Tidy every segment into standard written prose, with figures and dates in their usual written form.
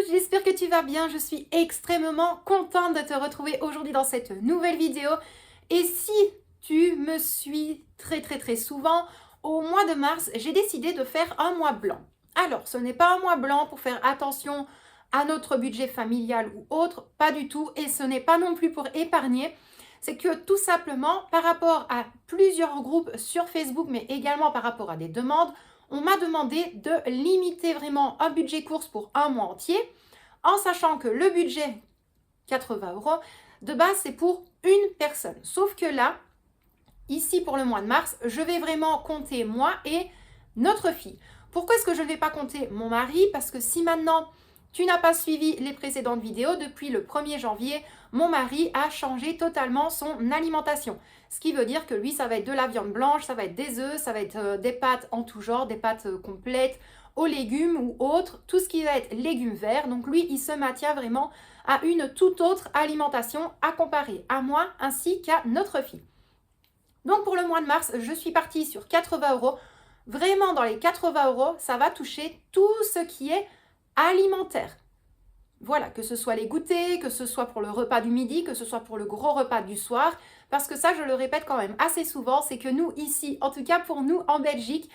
j'espère que tu vas bien. Je suis extrêmement contente de te retrouver aujourd'hui dans cette nouvelle vidéo. Et si tu me suis très souvent, au mois de mars, j'ai décidé de faire un mois blanc. Alors, ce n'est pas un mois blanc pour faire attention à notre budget familial ou autre, pas du tout. Et ce n'est pas non plus pour épargner. C'est que tout simplement, par rapport à plusieurs groupes sur Facebook, mais également par rapport à des demandes, on m'a demandé de limiter vraiment un budget course pour un mois entier, en sachant que le budget 80 euros, de base, c'est pour une personne. Sauf que là, ici pour le mois de mars, je vais vraiment compter moi et notre fille. Pourquoi est-ce que je ne vais pas compter mon mari? Parce que si maintenant tu n'as pas suivi les précédentes vidéos, depuis le 1er janvier, mon mari a changé totalement son alimentation. Ce qui veut dire que lui, ça va être de la viande blanche, ça va être des œufs, ça va être des pâtes en tout genre, des pâtes complètes, aux légumes ou autres, tout ce qui va être légumes verts. Donc lui, il se maintient vraiment à une toute autre alimentation à comparer à moi ainsi qu'à notre fille. Donc pour le mois de mars, je suis partie sur 80 euros. Vraiment, dans les 80 euros, ça va toucher tout ce qui est alimentaire. Voilà, que ce soit les goûters, que ce soit pour le repas du midi, que ce soit pour le gros repas du soir. Parce que ça, je le répète quand même assez souvent, c'est que nous ici, en tout cas pour nous en Belgique,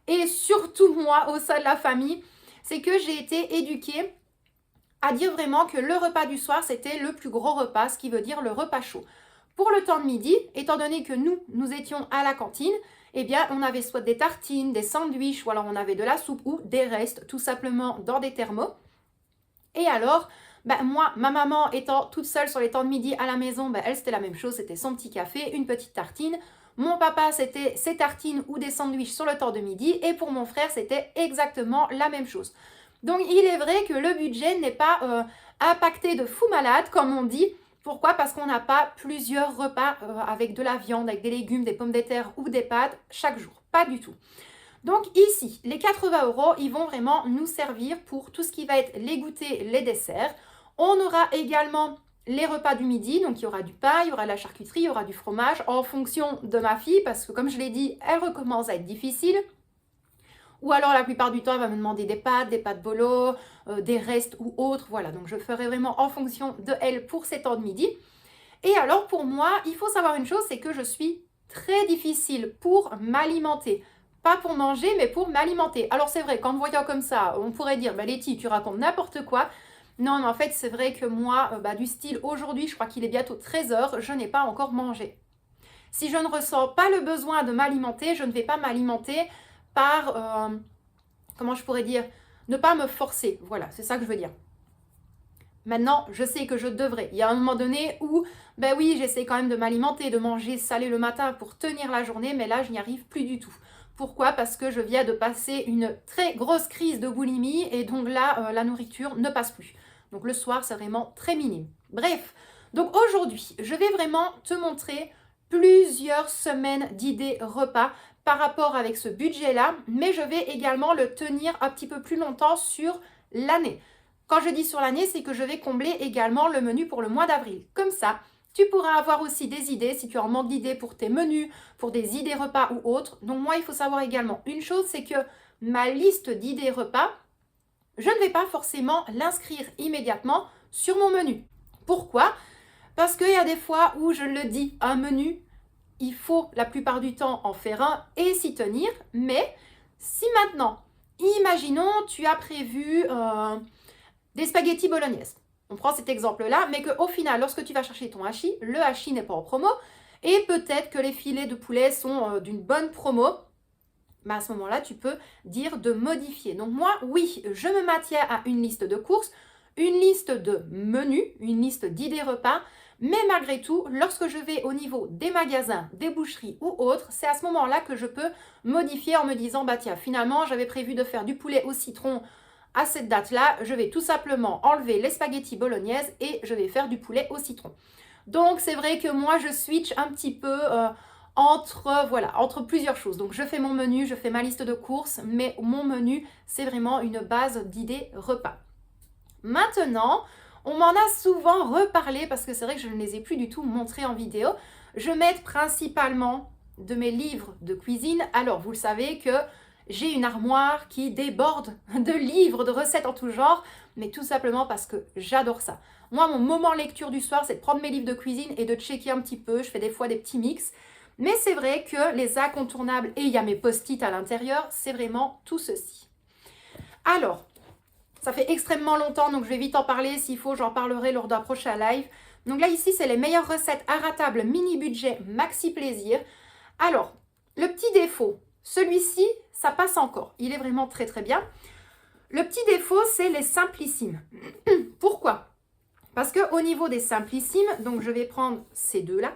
et surtout moi au sein de la famille, c'est que j'ai été éduquée à dire vraiment que le repas du soir, c'était le plus gros repas, ce qui veut dire le repas chaud. Pour le temps de midi, étant donné que nous étions à la cantine, eh bien, on avait soit des tartines, des sandwichs, ou alors on avait de la soupe ou des restes, tout simplement dans des thermos. Et alors, moi, ma maman étant toute seule sur les temps de midi à la maison, elle, c'était la même chose, c'était son petit café, une petite tartine. Mon papa, c'était ses tartines ou des sandwichs sur le temps de midi. Et pour mon frère, c'était exactement la même chose. Donc, il est vrai que le budget n'est pas impacté de fou malade, comme on dit. Pourquoi? Parce qu'on n'a pas plusieurs repas avec de la viande, avec des légumes, des pommes de terre ou des pâtes chaque jour. Pas du tout. Donc ici, les 80 euros, ils vont vraiment nous servir pour tout ce qui va être les goûters, les desserts. On aura également les repas du midi, donc il y aura du pain, il y aura de la charcuterie, il y aura du fromage en fonction de ma fille, parce que comme je l'ai dit, elle recommence à être difficile. Ou alors la plupart du temps, elle va me demander des pâtes bolo, des restes ou autres. Voilà, donc je ferai vraiment en fonction de elle pour ces temps de midi. Et alors pour moi, il faut savoir une chose, c'est que je suis très difficile pour m'alimenter. Pas pour manger, mais pour m'alimenter. Alors c'est vrai, qu'en me voyant comme ça, on pourrait dire, Letty, tu racontes n'importe quoi. Non, mais en fait, c'est vrai que moi, du style, aujourd'hui, je crois qu'il est bientôt 13 heures, je n'ai pas encore mangé. Si je ne ressens pas le besoin de m'alimenter, je ne vais pas m'alimenter par, comment je pourrais dire, ne pas me forcer. Voilà, c'est ça que je veux dire. Maintenant, je sais que je devrais. Il y a un moment donné où, oui, j'essaie quand même de m'alimenter, de manger salé le matin pour tenir la journée, mais là, je n'y arrive plus du tout. Pourquoi? Parce que je viens de passer une très grosse crise de boulimie et donc là, la nourriture ne passe plus. Donc le soir, c'est vraiment très minime. Bref, donc aujourd'hui, je vais vraiment te montrer plusieurs semaines d'idées repas par rapport avec ce budget-là, mais je vais également le tenir un petit peu plus longtemps sur l'année. Quand je dis sur l'année, c'est que je vais combler également le menu pour le mois d'avril. Comme ça, tu pourras avoir aussi des idées si tu as en manque d'idées pour tes menus, pour des idées repas ou autres. Donc moi, il faut savoir également une chose, c'est que ma liste d'idées repas, je ne vais pas forcément l'inscrire immédiatement sur mon menu. Pourquoi? Parce qu'il y a des fois où je le dis, un menu, il faut la plupart du temps en faire un et s'y tenir. Mais si maintenant, imaginons, tu as prévu des spaghettis bolognaise. On prend cet exemple-là, mais qu'au final, lorsque tu vas chercher ton hachis, le hachis n'est pas en promo, et peut-être que les filets de poulet sont d'une bonne promo, à ce moment-là, tu peux dire de modifier. Donc moi, oui, je me maintiens à une liste de courses, une liste de menus, une liste d'idées repas, mais malgré tout, lorsque je vais au niveau des magasins, des boucheries ou autres, c'est à ce moment-là que je peux modifier en me disant, tiens, finalement, j'avais prévu de faire du poulet au citron à cette date-là, je vais tout simplement enlever les spaghettis bolognaise et je vais faire du poulet au citron. Donc, c'est vrai que moi, je switch un petit peu entre plusieurs choses. Donc, je fais mon menu, je fais ma liste de courses, mais mon menu, c'est vraiment une base d'idées repas. Maintenant, on m'en a souvent reparlé parce que c'est vrai que je ne les ai plus du tout montrés en vidéo. Je m'aide principalement de mes livres de cuisine. Alors, vous le savez que j'ai une armoire qui déborde de livres, de recettes en tout genre, mais tout simplement parce que j'adore ça. Moi, mon moment lecture du soir, c'est de prendre mes livres de cuisine et de checker un petit peu. Je fais des fois des petits mix. Mais c'est vrai que les incontournables, et il y a mes post-it à l'intérieur, c'est vraiment tout ceci. Alors, ça fait extrêmement longtemps, donc je vais vite en parler. S'il faut, j'en parlerai lors d'un prochain live. Donc là, ici, c'est les meilleures recettes inratables mini-budget maxi plaisir. Alors, le petit défaut, celui-ci, ça passe encore. Il est vraiment très très bien. Le petit défaut, c'est les simplissimes. Pourquoi? Parce qu'au niveau des simplissimes, donc je vais prendre ces deux-là.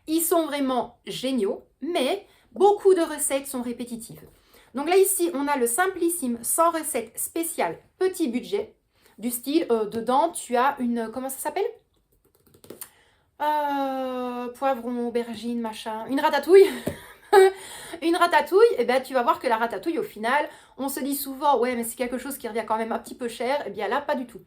Ils sont vraiment géniaux, mais beaucoup de recettes sont répétitives. Donc là, ici, on a le simplissime sans recette spéciale petit budget. Du style, dedans, tu as une... Comment ça s'appelle? Poivron, aubergine, machin. Une ratatouille. Une ratatouille, et ben tu vas voir que la ratatouille, au final, on se dit souvent, ouais, mais c'est quelque chose qui revient quand même un petit peu cher. Et bien là, pas du tout.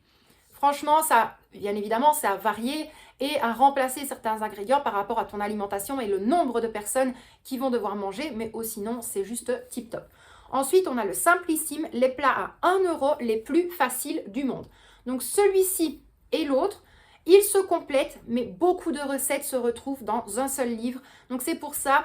Franchement, ça, bien évidemment, ça a varié et à remplacer certains ingrédients par rapport à ton alimentation et le nombre de personnes qui vont devoir manger, mais sinon, c'est juste tip top. Ensuite, on a le simplissime, les plats à 1 € les plus faciles du monde. Donc celui-ci et l'autre, ils se complètent, mais beaucoup de recettes se retrouvent dans un seul livre. Donc c'est pour ça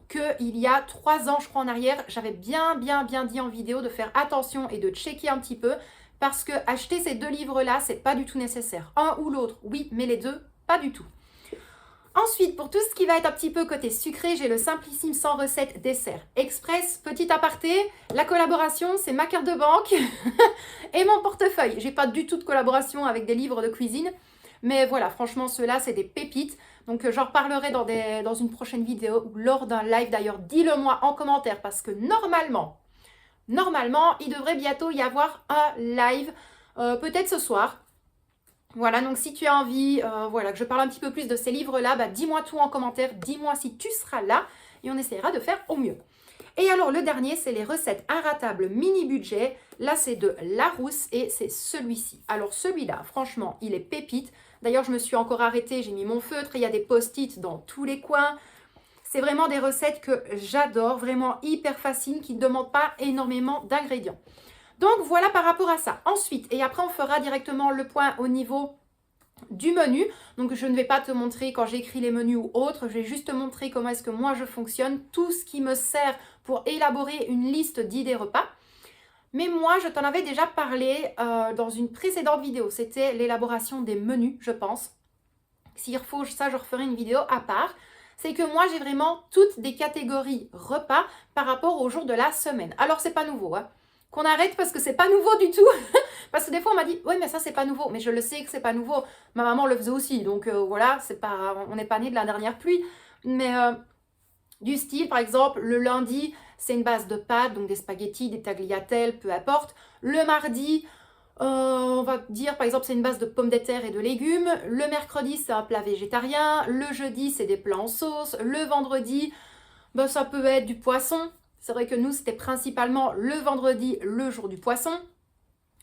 qu'il y a 3 ans, je crois en arrière, j'avais bien dit en vidéo de faire attention et de checker un petit peu parce que acheter ces 2 livres-là, c'est pas du tout nécessaire. Un ou l'autre, oui, mais les deux, pas du tout. Ensuite, pour tout ce qui va être un petit peu côté sucré, j'ai le simplissime sans recette dessert express. Petit aparté, la collaboration, c'est ma carte de banque et mon portefeuille. J'ai pas du tout de collaboration avec des livres de cuisine, mais voilà, franchement, ceux-là, c'est des pépites. Donc, j'en reparlerai dans une prochaine vidéo ou lors d'un live. D'ailleurs, dis-le moi en commentaire parce que normalement, il devrait bientôt y avoir un live, peut-être ce soir. Voilà, donc si tu as envie voilà, que je parle un petit peu plus de ces livres-là, bah, dis-moi tout en commentaire, dis-moi si tu seras là et on essaiera de faire au mieux. Et alors, le dernier, c'est les recettes inratables mini-budget. Là, c'est de Larousse et c'est celui-ci. Alors, celui-là, franchement, il est pépite. D'ailleurs, je me suis encore arrêtée, j'ai mis mon feutre, il y a des post-it dans tous les coins. C'est vraiment des recettes que j'adore, vraiment hyper faciles, qui ne demandent pas énormément d'ingrédients. Donc, voilà par rapport à ça. Ensuite, et après, on fera directement le point au niveau du menu. Donc, je ne vais pas te montrer quand j'écris les menus ou autres. Je vais juste te montrer comment est-ce que moi, je fonctionne. Tout ce qui me sert pour élaborer une liste d'idées repas. Mais moi, je t'en avais déjà parlé dans une précédente vidéo. C'était l'élaboration des menus, je pense. S'il faut ça, je referai une vidéo à part. C'est que moi, j'ai vraiment toutes des catégories repas par rapport au jour de la semaine. Alors, c'est pas nouveau, hein. Qu'on arrête parce que c'est pas nouveau du tout. Parce que des fois, on m'a dit, oui, mais ça, c'est pas nouveau. Mais je le sais que c'est pas nouveau. Ma maman le faisait aussi. Donc, voilà, c'est pas, on n'est pas né de la dernière pluie. Mais du style, par exemple, le lundi, c'est une base de pâtes, donc des spaghettis, des tagliatelles, peu importe. Le mardi, on va dire, par exemple, c'est une base de pommes de terre et de légumes. Le mercredi, c'est un plat végétarien. Le jeudi, c'est des plats en sauce. Le vendredi, ben, ça peut être du poisson. C'est vrai que nous, c'était principalement le vendredi, le jour du poisson.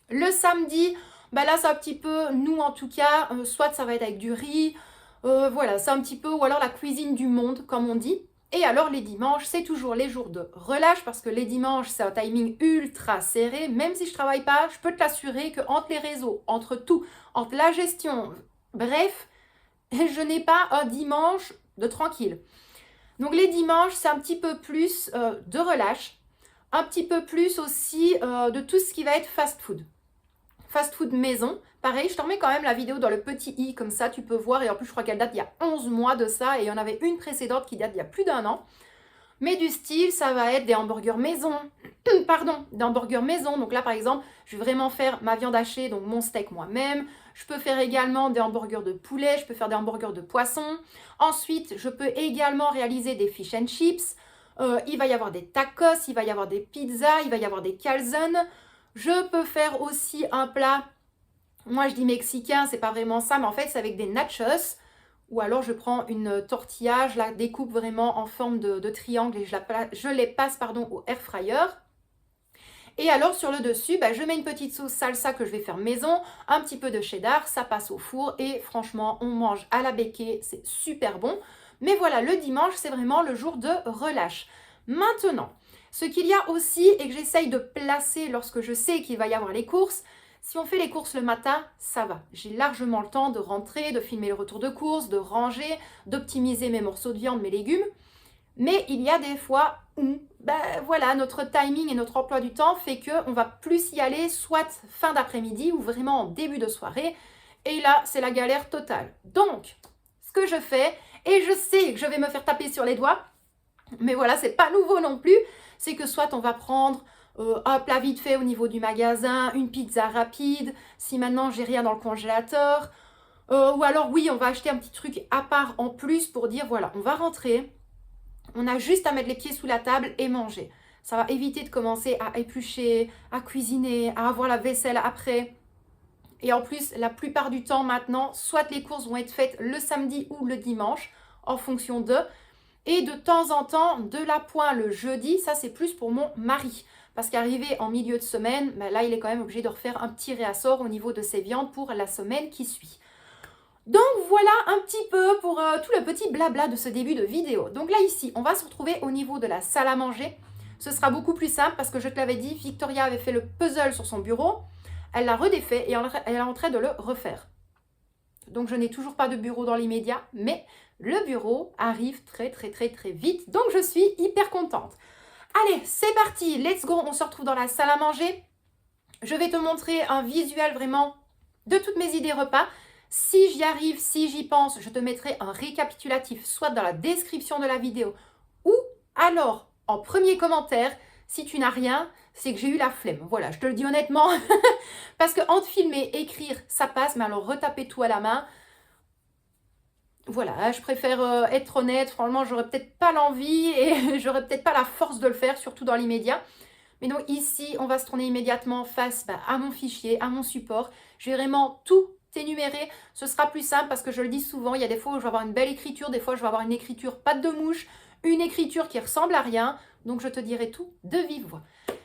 Le samedi, ben là, c'est un petit peu, nous en tout cas, soit ça va être avec du riz. Voilà, c'est un petit peu, ou alors la cuisine du monde, comme on dit. Et alors les dimanches, c'est toujours les jours de relâche parce que les dimanches, c'est un timing ultra serré. Même si je ne travaille pas, je peux te l'assurer qu'entre les réseaux, entre tout, entre la gestion, bref, je n'ai pas un dimanche de tranquille. Donc les dimanches, c'est un petit peu plus de relâche, un petit peu plus aussi de tout ce qui va être fast-food. Fast-food maison, pareil, je te remets quand même la vidéo dans le petit i, comme ça tu peux voir. Et en plus, je crois qu'elle date il y a 11 mois de ça. Et il y en avait une précédente qui date il y a plus d'1 an. Mais du style, ça va être des hamburgers maison. Pardon, des hamburgers maison. Donc là, par exemple, je vais vraiment faire ma viande hachée, donc mon steak moi-même. Je peux faire également des hamburgers de poulet. Je peux faire des hamburgers de poisson. Ensuite, je peux également réaliser des fish and chips. Il va y avoir des tacos, il va y avoir des pizzas, il va y avoir des calzones. Je peux faire aussi un plat, moi je dis mexicain, c'est pas vraiment ça, mais en fait c'est avec des nachos. Ou alors je prends une tortilla, je la découpe vraiment en forme de triangle et je les passe au air fryer. Et alors sur le dessus, je mets une petite sauce salsa que je vais faire maison, un petit peu de cheddar, ça passe au four et franchement on mange à la béquée, c'est super bon. Mais voilà, le dimanche c'est vraiment le jour de relâche. Maintenant, Ce qu'il y a aussi et que j'essaye de placer lorsque je sais qu'il va y avoir les courses, si on fait les courses le matin, ça va. J'ai largement le temps de rentrer, de filmer le retour de course, de ranger, d'optimiser mes morceaux de viande, mes légumes. Mais il y a des fois où voilà, notre timing et notre emploi du temps fait qu'on va plus y aller soit fin d'après-midi ou vraiment en début de soirée. Et là, c'est la galère totale. Donc, ce que je fais, et je sais que je vais me faire taper sur les doigts, mais voilà, c'est pas nouveau non plus, c'est que soit on va prendre un plat vite fait au niveau du magasin, une pizza rapide, si maintenant j'ai rien dans le congélateur, ou alors oui, on va acheter un petit truc à part en plus pour dire voilà, on va rentrer, on a juste à mettre les pieds sous la table et manger. Ça va éviter de commencer à éplucher, à cuisiner, à avoir la vaisselle après. Et en plus, la plupart du temps maintenant, soit les courses vont être faites le samedi ou le dimanche, en fonction de. Et de temps en temps, de l'appoint le jeudi, ça c'est plus pour mon mari. Parce qu'arrivé en milieu de semaine, là il est quand même obligé de refaire un petit réassort au niveau de ses viandes pour la semaine qui suit. Donc voilà un petit peu pour tout le petit blabla de ce début de vidéo. Donc là ici, on va se retrouver au niveau de la salle à manger. Ce sera beaucoup plus simple parce que je te l'avais dit, Victoria avait fait le puzzle sur son bureau. Elle l'a redéfait et elle est en train de le refaire. Donc je n'ai toujours pas de bureau dans l'immédiat, mais le bureau arrive très vite. Donc je suis hyper contente. Allez, c'est parti, let's go, on se retrouve dans la salle à manger. Je vais te montrer un visuel vraiment de toutes mes idées repas. Si j'y arrive, si j'y pense, je te mettrai un récapitulatif, soit dans la description de la vidéo, ou alors en premier commentaire. Si tu n'as rien, c'est que j'ai eu la flemme. Voilà, je te le dis honnêtement. Parce que entre filmer, écrire, ça passe, mais alors retaper tout à la main, voilà, je préfère être honnête. Franchement, j'aurais peut-être pas l'envie et j'aurais peut-être pas la force de le faire, surtout dans l'immédiat. Mais donc ici, on va se tourner immédiatement face à mon fichier, à mon support. Je vais vraiment tout énumérer. Ce sera plus simple parce que je le dis souvent, il y a des fois où je vais avoir une belle écriture, des fois je vais avoir une écriture patte de mouche, une écriture qui ressemble à rien. Donc je te dirai tout de vive voix.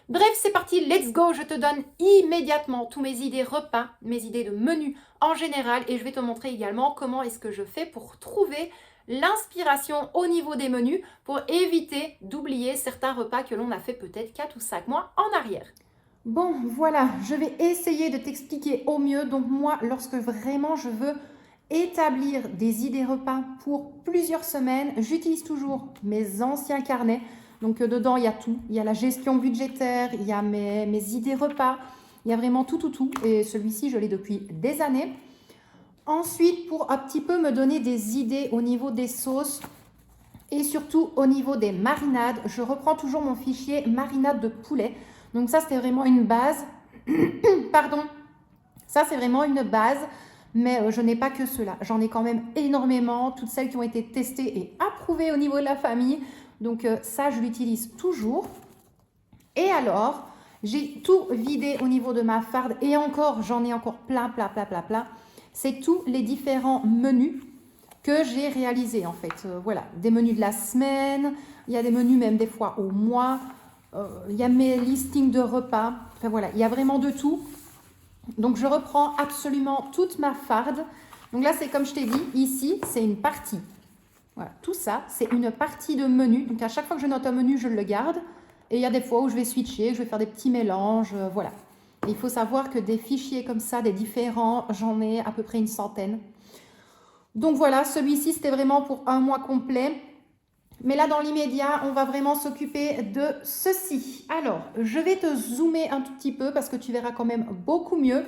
Bref, c'est parti, let's go. Je te donne immédiatement tous mes idées repas, mes idées de menus en général et je vais te montrer également comment est-ce que je fais pour trouver l'inspiration au niveau des menus pour éviter d'oublier certains repas que l'on a fait peut-être 4 ou 5 mois en arrière. Bon, voilà, je vais essayer de t'expliquer au mieux. Donc moi, lorsque vraiment je veux établir des idées repas pour plusieurs semaines, j'utilise toujours mes anciens carnets. Donc dedans, il y a tout. Il y a la gestion budgétaire, il y a mes idées repas, il y a vraiment tout. Et celui-ci, je l'ai depuis des années. Ensuite, pour un petit peu me donner des idées au niveau des sauces et surtout au niveau des marinades, je reprends toujours mon fichier marinade de poulet. Donc ça, c'était vraiment une base. Pardon. Ça, c'est vraiment une base. Mais je n'ai pas que cela. J'en ai quand même énormément. Toutes celles qui ont été testées et approuvées au niveau de la famille. Donc ça, je l'utilise toujours. Et alors, j'ai tout vidé au niveau de ma farde. Et encore, j'en ai encore plein. C'est tous les différents menus que j'ai réalisés en fait. Voilà, des menus de la semaine. Il y a des menus même des fois au mois. Il y a mes listings de repas. Enfin voilà, il y a vraiment de tout. Donc je reprends absolument toute ma farde. Donc là, c'est comme je t'ai dit, ici, c'est une partie. Voilà, tout ça, c'est une partie de menu. Donc à chaque fois que je note un menu, je le garde. Et il y a des fois où je vais switcher, je vais faire des petits mélanges, voilà. Et il faut savoir que des fichiers comme ça, des différents, j'en ai à peu près une centaine. Donc voilà, celui-ci, c'était vraiment pour un mois complet. Mais là, dans l'immédiat, on va vraiment s'occuper de ceci. Alors, je vais te zoomer un tout petit peu parce que tu verras quand même beaucoup mieux.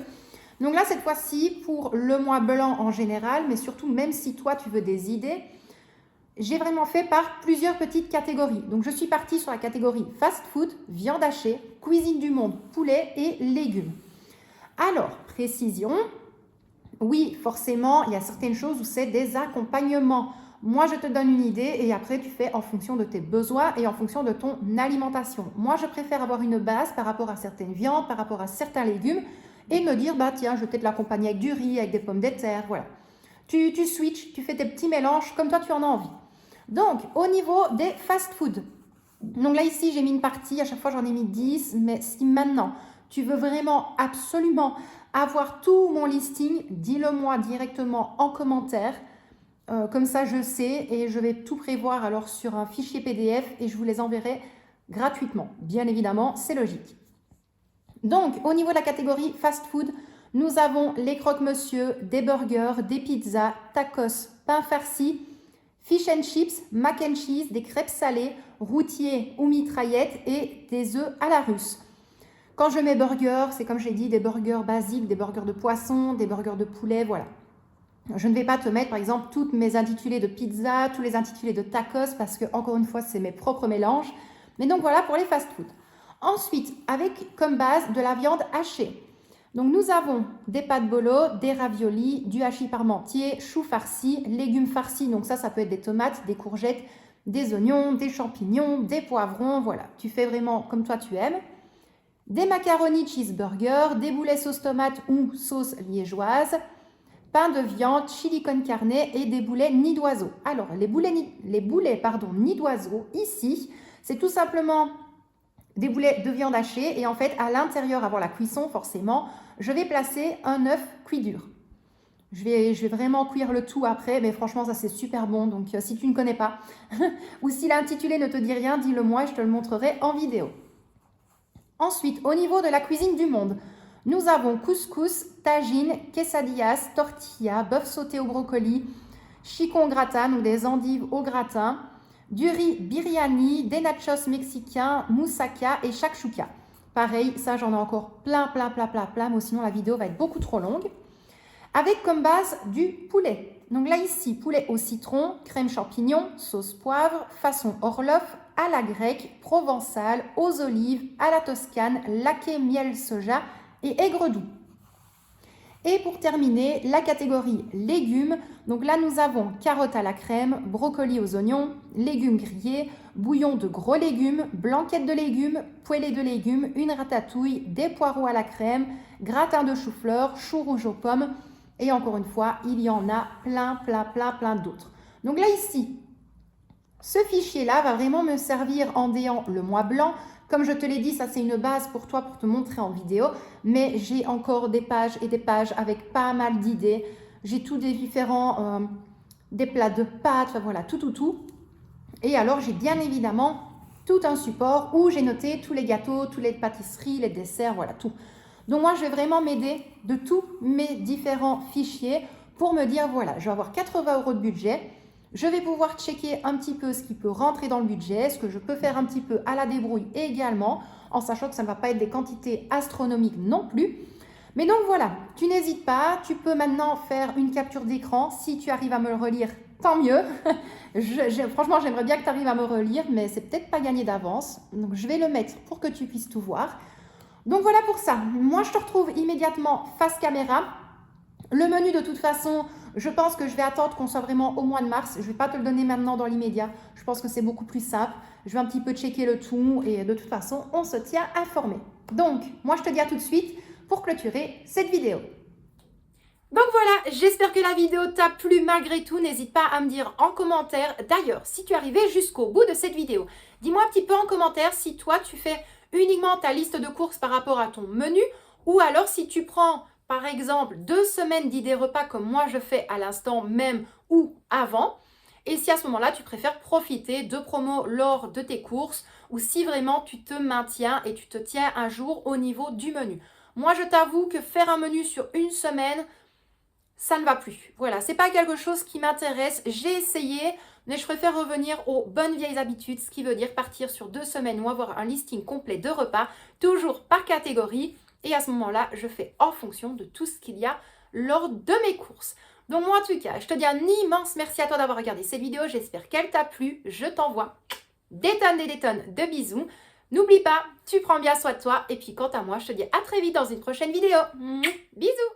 Donc là, cette fois-ci, pour le mois blanc en général, mais surtout, même si toi, tu veux des idées, j'ai vraiment fait par plusieurs petites catégories. Donc, je suis partie sur la catégorie fast-food, viande hachée, cuisine du monde, poulet et légumes. Alors, précision, oui, forcément, il y a certaines choses où c'est des accompagnements. Moi, je te donne une idée et après, tu fais en fonction de tes besoins et en fonction de ton alimentation. Moi, je préfère avoir une base par rapport à certaines viandes, par rapport à certains légumes et me dire, bah tiens, je vais peut-être l'accompagner avec du riz, avec des pommes de terre, voilà. Tu switches, tu fais tes petits mélanges comme toi, tu en as envie. Donc, au niveau des fast-food, donc là, ici, j'ai mis une partie, à chaque fois, j'en ai mis 10, mais si maintenant, tu veux vraiment absolument avoir tout mon listing, dis-le moi directement en commentaire. Comme ça, je sais et je vais tout prévoir alors sur un fichier PDF et je vous les enverrai gratuitement. Bien évidemment, c'est logique. Donc, au niveau de la catégorie fast-food, nous avons les croque-monsieur, des burgers, des pizzas, tacos, pain farci, fish and chips, mac and cheese, des crêpes salées, routiers ou mitraillettes et des œufs à la russe. Quand je mets burger, c'est comme je l'ai dit, des burgers basiques, des burgers de poisson, des burgers de poulet, voilà. Je ne vais pas te mettre par exemple toutes mes intitulés de pizza, tous les intitulés de tacos parce que encore une fois c'est mes propres mélanges. Mais donc voilà pour les fast-food. Ensuite, avec comme base de la viande hachée. Donc nous avons des pâtes bolo, des raviolis, du hachis parmentier, choux farcis, légumes farcis. Donc ça peut être des tomates, des courgettes, des oignons, des champignons, des poivrons. Voilà, tu fais vraiment comme toi tu aimes. Des macaronis cheeseburger, des boulets sauce tomate ou sauce liégeoise, pain de viande, chili con carne et des boulets nid d'oiseau. Alors, les boulets nid d'oiseau, ici, c'est tout simplement des boulets de viande hachée et en fait, à l'intérieur, avant la cuisson, forcément, je vais placer un œuf cuit dur. Je vais vraiment cuire le tout après, mais franchement, ça c'est super bon. Donc, si tu ne connais pas ou si l'intitulé ne te dit rien, dis-le moi et je te le montrerai en vidéo. Ensuite, au niveau de la cuisine du monde, nous avons couscous, tagine, quesadillas, tortilla, bœuf sauté au brocoli, chicon gratin, donc des endives au gratin, du riz biryani, des nachos mexicains, moussaka et shakshuka. Pareil, ça j'en ai encore plein, mais sinon la vidéo va être beaucoup trop longue. Avec comme base du poulet. Donc là ici, poulet au citron, crème champignon, sauce poivre, façon Orloff, à la grecque, provençale, aux olives, à la toscane, laqué miel soja et aigre doux. Et pour terminer, la catégorie légumes. Donc là, nous avons carottes à la crème, brocoli aux oignons, légumes grillés, bouillon de gros légumes, blanquette de légumes, poêlée de légumes, une ratatouille, des poireaux à la crème, gratin de chou-fleur, chou rouge aux pommes. Et encore une fois, il y en a plein d'autres. Donc là, ici, ce fichier-là va vraiment me servir en déant le mois blanc. Comme je te l'ai dit, ça c'est une base pour toi pour te montrer en vidéo. Mais j'ai encore des pages et des pages avec pas mal d'idées. J'ai tous des différents, des plats de pâtes, enfin, voilà, tout. Et alors, j'ai bien évidemment tout un support où j'ai noté tous les gâteaux, toutes les pâtisseries, les desserts, voilà, tout. Donc moi, je vais vraiment m'aider de tous mes différents fichiers pour me dire, voilà, je vais avoir 80 € de budget. Je vais pouvoir checker un petit peu ce qui peut rentrer dans le budget, ce que je peux faire un petit peu à la débrouille également, en sachant que ça ne va pas être des quantités astronomiques non plus. Mais donc voilà, tu n'hésites pas, tu peux maintenant faire une capture d'écran. Si tu arrives à me le relire, tant mieux. Franchement, j'aimerais bien que tu arrives à me relire, mais c'est peut-être pas gagné d'avance. Donc je vais le mettre pour que tu puisses tout voir. Donc voilà pour ça. Moi, je te retrouve immédiatement face caméra. Le menu, de toute façon, je pense que je vais attendre qu'on soit vraiment au mois de mars. Je ne vais pas te le donner maintenant dans l'immédiat. Je pense que c'est beaucoup plus simple. Je vais un petit peu checker le tout et de toute façon, on se tient informé. Donc, moi, je te dis à tout de suite pour clôturer cette vidéo. Donc voilà, j'espère que la vidéo t'a plu malgré tout. N'hésite pas à me dire en commentaire. D'ailleurs, si tu es arrivé jusqu'au bout de cette vidéo, dis-moi un petit peu en commentaire si toi, tu fais uniquement ta liste de courses par rapport à ton menu ou alors si tu prends par exemple 2 semaines d'idées repas comme moi je fais à l'instant même ou avant et si à ce moment-là tu préfères profiter de promos lors de tes courses ou si vraiment tu te maintiens et tu te tiens à jour au niveau du menu. Moi je t'avoue que faire un menu sur une semaine, ça ne va plus. Voilà, c'est pas quelque chose qui m'intéresse. J'ai essayé, mais je préfère revenir aux bonnes vieilles habitudes, ce qui veut dire partir sur 2 semaines ou avoir un listing complet de repas, toujours par catégorie. Et à ce moment-là, je fais en fonction de tout ce qu'il y a lors de mes courses. Donc moi, en tout cas, je te dis un immense merci à toi d'avoir regardé cette vidéo. J'espère qu'elle t'a plu. Je t'envoie des tonnes de bisous. N'oublie pas, tu prends bien soin de toi. Et puis quant à moi, je te dis à très vite dans une prochaine vidéo. Bisous!